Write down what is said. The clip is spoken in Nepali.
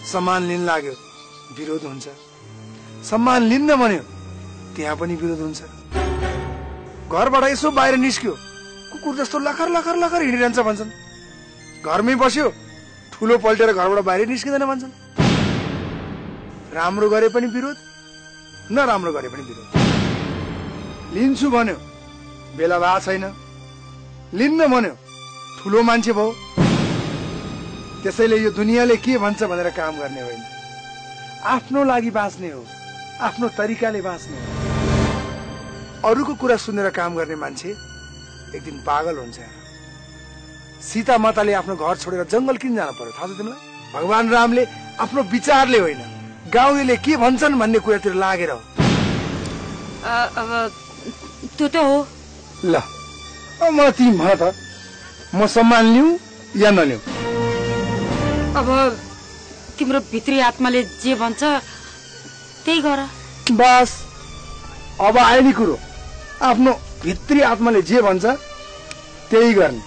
सम्मान लिन लाग्यो विरोध हुन्छ, सम्मान लिन्न भन्यो त्यहाँ पनि विरोध हुन्छ। घरबाट यसो बाहिर निस्क्यो कुकुर जस्तो लखर लखर लखर हिँडिरहन्छ भन्छन्, घरमै बस्यो ठुलो पल्टेर घरबाट बाहिर निस्किँदैन भन्छन्। राम्रो गरे पनि विरोध, नराम्रो गरे पनि विरोध। लिन्छु भन्यो बेला भएको छैन, लिन्न भन्यो ठुलो मान्छे भयो। त्यसैले यो दुनियाँले के भन्छ भनेर काम गर्ने होइन, आफ्नो लागि बाँच्ने हो, आफ्नो तरिकाले बाँच्ने हो। अरूको कुरा सुनेर काम गर्ने मान्छे एक दिन पागल हुन्छ। सीता माताले आफ्नो घर छोडेर जंगल किन जान पर्यो थाहा छ तिमीलाई? भगवान रामले आफ्नो विचारले होइन, गाउँले के भन्छन् भन्ने कुरातिर लागेर हो। अब त्यो त हो। ल म तिमी भन त, म सम्मान लिऊ या नलिऊ? अब तिम्रो भित्री आत्माले जे भन्छ त्यही गर। बस अब आयो नि कुरो, आफ्नो भित्री आत्माले जे भन्छ त्यही गर्ने।